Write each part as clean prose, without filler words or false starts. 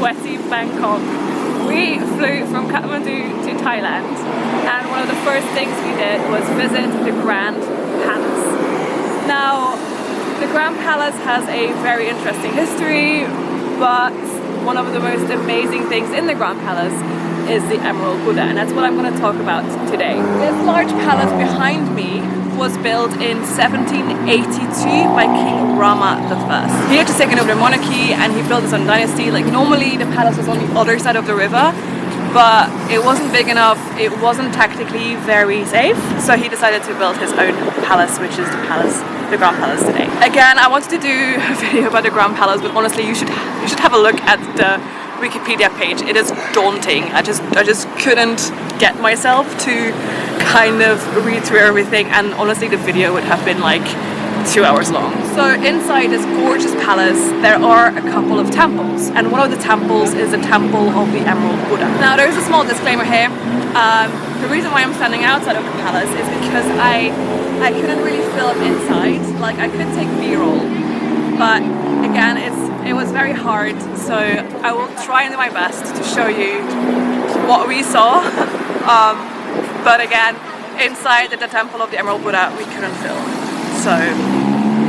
Sweaty Bangkok. We flew from Kathmandu to Thailand, and one of the first things we did was visit the Grand Palace. Now, the Grand Palace has a very interesting history, but one of the most amazing things in the Grand Palace is the Emerald Buddha, and that's what I'm going to talk about today. This large palace behind me was built in 1782 by King Rama I. He had just taken over the monarchy and he built his own dynasty. Like, normally the palace was on the other side of the river, but it wasn't big enough, it wasn't tactically very safe, so he decided to build his own palace, which is the Grand Palace today. Again, I wanted to do a video about the Grand Palace, but honestly you should have a look at the Wikipedia page. It is daunting. I just couldn't get myself to kind of read through everything, and honestly the video would have been like 2 hours long. So inside this gorgeous palace there are a couple of temples, and one of the temples is the temple of the Emerald Buddha. Now there's a small disclaimer here. The reason why I'm standing outside of the palace is because I couldn't really film inside. Like, I could take B-roll, but again it was very hard, so I will try and do my best to show you what we saw. But again, inside the temple of the Emerald Buddha we couldn't film, so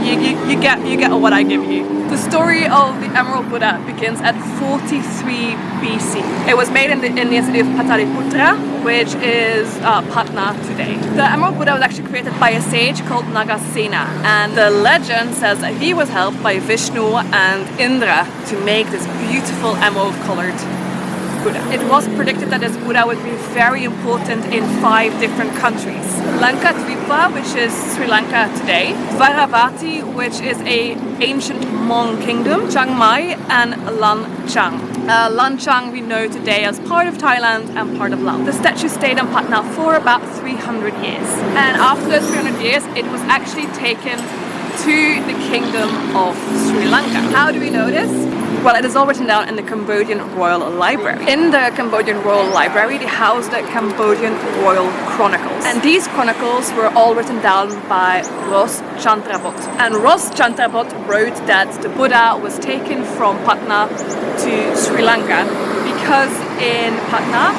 you get what I give you. The story of the Emerald Buddha begins at 43 BC. It was made in the Indian city of Pataliputra, which is Patna today. The Emerald Buddha was actually created by a sage called Nagasena, and the legend says that he was helped by Vishnu and Indra to make this beautiful emerald colored Buddha. It was predicted that this Buddha would be very important in 5 different countries. Lankadvipa, which is Sri Lanka today, Varavati, which is a ancient Hmong kingdom, Chiang Mai, and Lanchang. Lanchang we know today as part of Thailand and part of Laos. The statue stayed in Patna for about 300 years. And after those 300 years, it was actually taken to the kingdom of Sri Lanka. How do we know this? Well, it is all written down in the Cambodian Royal Library. In the Cambodian Royal Library, they house the Cambodian Royal Chronicles. And these chronicles were all written down by Ros Chandrabot. And Ros Chandrabot wrote that the Buddha was taken from Patna to Sri Lanka because in Patna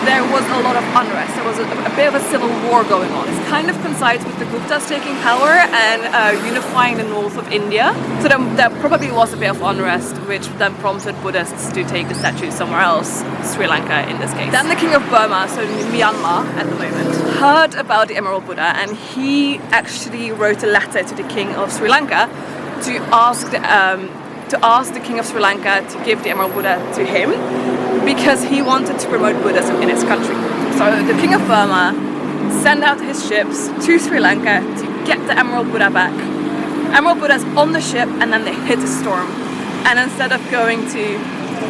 there was a lot of unrest. There was a bit of a civil war going on. This kind of coincides with the Guptas taking power and unifying the north of India. So there probably was a bit of unrest, which then prompted Buddhists to take the statue somewhere else, Sri Lanka in this case. Then the king of Burma, so Myanmar at the moment, heard about the Emerald Buddha, and he actually wrote a letter to the king of Sri Lanka to ask the king of Sri Lanka to give the Emerald Buddha to him, because he wanted to promote Buddhism in his country. So the king of Burma sent out his ships to Sri Lanka to get the Emerald Buddha back. Emerald Buddha's on the ship, and then they hit a storm. And instead of going to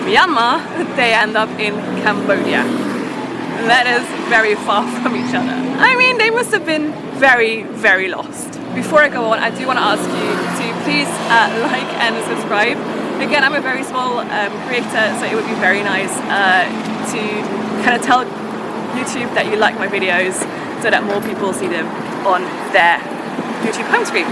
Myanmar, they end up in Cambodia. And that is very far from each other. I mean, they must have been very, very lost. Before I go on, I do want to ask you to please like and subscribe. Again, I'm a very small creator, so it would be very nice to kind of tell YouTube that you like my videos so that more people see them on their YouTube home screen.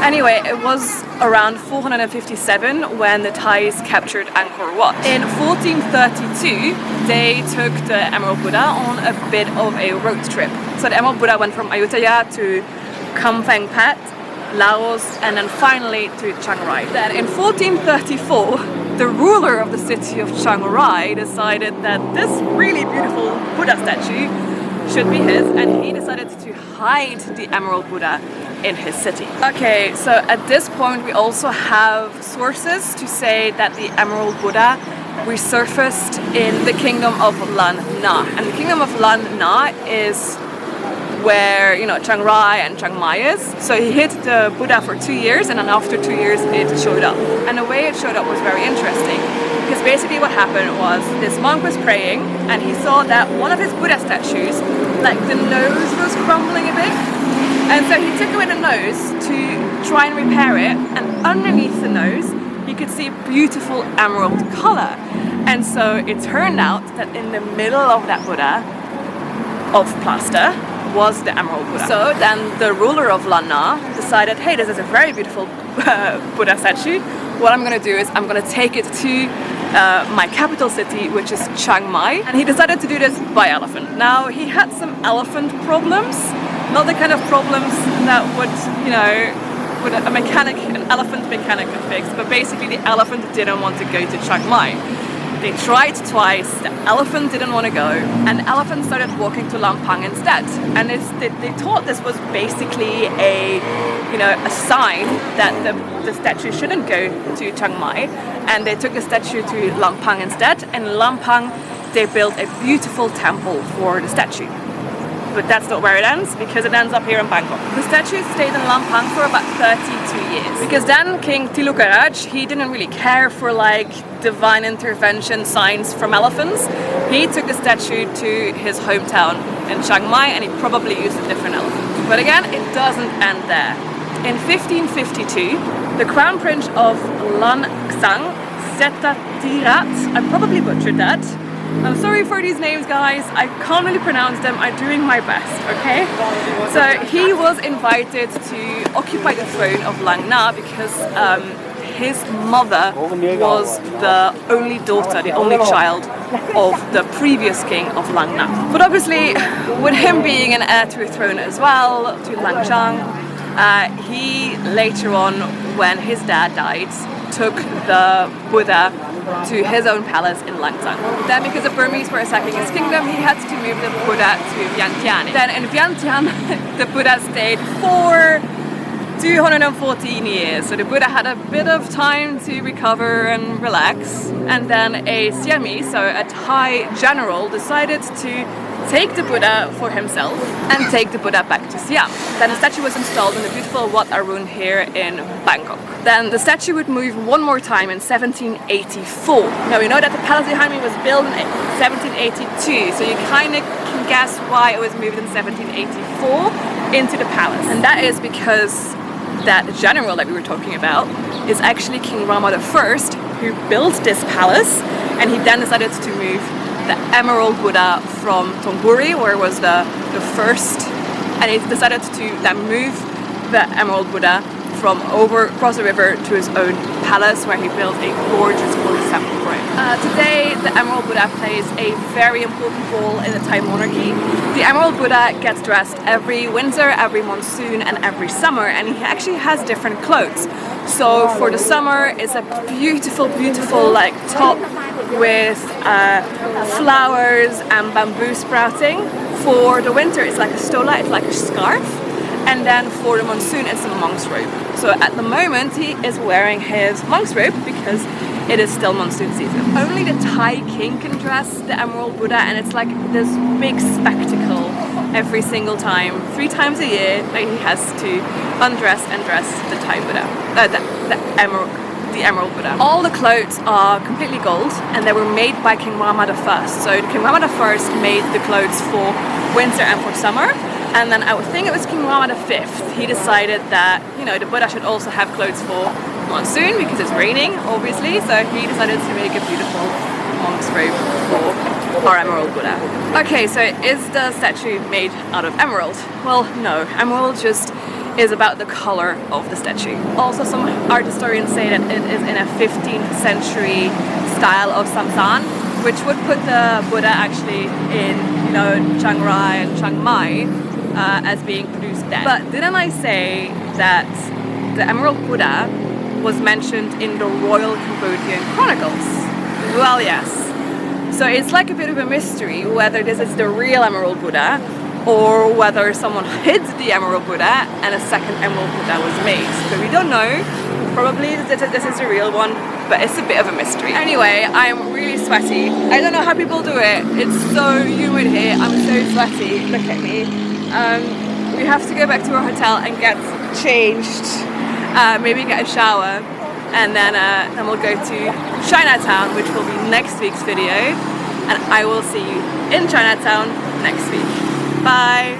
Anyway, it was around 457 when the Thais captured Angkor Wat. In 1432, they took the Emerald Buddha on a bit of a road trip. So the Emerald Buddha went from Ayutthaya to Kamphaeng Phat, Laos, and then finally to Chiang Rai. Then in 1434, the ruler of the city of Chiang Rai decided that this really beautiful Buddha statue should be his, and he decided to hide the Emerald Buddha in his city. Okay, so at this point we also have sources to say that the Emerald Buddha resurfaced in the kingdom of Lan Na. And the kingdom of Lan Na is where, you know, Chiang Rai and Chiang Mai is. So he hid the Buddha for 2 years, and then after 2 years it showed up. And the way it showed up was very interesting, because basically what happened was this monk was praying and he saw that one of his Buddha statues, like the nose was crumbling a bit, And so he took away the nose to try and repair it, and underneath the nose you could see a beautiful emerald color. And so it turned out that in the middle of that Buddha of plaster was the emerald Buddha. So then the ruler of Lana decided, hey, this is a very beautiful Buddha statue. What I'm gonna do is I'm gonna take it to my capital city, which is Chiang Mai, and he decided to do this by elephant. Now he had some elephant problems, not the kind of problems that would, you know, would an elephant mechanic could fix, but basically the elephant didn't want to go to Chiang Mai. They tried twice, the elephant didn't want to go, and the elephant started walking to Lampang instead. And they thought this was basically a sign that the statue shouldn't go to Chiang Mai, and they took the statue to Lampang instead. And in Lampang, they built a beautiful temple for the statue. But that's not where it ends, because it ends up here in Bangkok. The statue stayed in Lampang for about 32 years. Because then King Tilukaraj, he didn't really care for like divine intervention signs from elephants. He took the statue to his hometown in Chiang Mai, and he probably used a different elephant. But again, it doesn't end there. In 1552, the Crown Prince of Lan Xang Setatirat, I probably butchered that. I'm sorry for these names, guys. I can't really pronounce them. I'm doing my best, okay? So he was invited to occupy the throne of Lang Na because his mother was the only daughter, the only child of the previous king of Lang Na. But obviously, with him being an heir to a throne as well, to Lang Chang, he later on, when his dad died, took the Buddha to his own palace in Langtang. Then, because the Burmese were attacking his kingdom, he had to move the Buddha to Vientiane. Then in Vientiane, the Buddha stayed for 214 years. So the Buddha had a bit of time to recover and relax. And then a Siamese, so a Thai general, decided to take the Buddha for himself and take the Buddha back to Siam. Then the statue was installed in the beautiful Wat Arun here in Bangkok. Then the statue would move one more time in 1784. Now we know that the palace behind me was built in 1782, so you kind of can guess why it was moved in 1784 into the palace. And that is because that general that we were talking about is actually King Rama I, who built this palace, and he then decided to move the Emerald Buddha from Thonburi, where it was the first, and he decided to then move the Emerald Buddha from across the river to his own palace, where he built a gorgeous temple for it. Today, the Emerald Buddha plays a very important role in the Thai monarchy. The Emerald Buddha gets dressed every winter, every monsoon, and every summer, and he actually has different clothes. So for the summer, it's a beautiful, beautiful like top with flowers and bamboo sprouting. For the winter, it's like a stola, it's like a scarf. And then for the monsoon, it's a monk's robe. So at the moment, he is wearing his monk's robe because it is still monsoon season. Only the Thai king can dress the Emerald Buddha, and it's like this big spectacle every single time, 3 times a year, that he has to undress and dress the Thai Buddha, the Emerald Buddha. All the clothes are completely gold, and they were made by King Rama I. So King Rama I made the clothes for winter and for summer. And then I would think it was King Rama V. He decided that, you know, the Buddha should also have clothes for monsoon because it's raining, obviously. So he decided to make a beautiful monk's robe for our Emerald Buddha. Okay, so is the statue made out of emerald? Well, no. Emerald just is about the color of the statue. Also, some art historians say that it is in a 15th century style of Samsan, which would put the Buddha actually in, you know, Chiang Rai and Chiang Mai as being produced there. But didn't I say that the Emerald Buddha was mentioned in the Royal Cambodian Chronicles? Well, yes. So it's like a bit of a mystery whether this is the real Emerald Buddha or whether someone hid the Emerald Buddha and a second Emerald Buddha was made. So we don't know. Probably this is the real one, but it's a bit of a mystery. Anyway, I'm really sweaty. I don't know how people do it. It's so humid here. I'm so sweaty. Look at me. We have to go back to our hotel and get changed. Maybe get a shower, and then we'll go to Chinatown, which will be next week's video. And I will see you in Chinatown next week. Bye!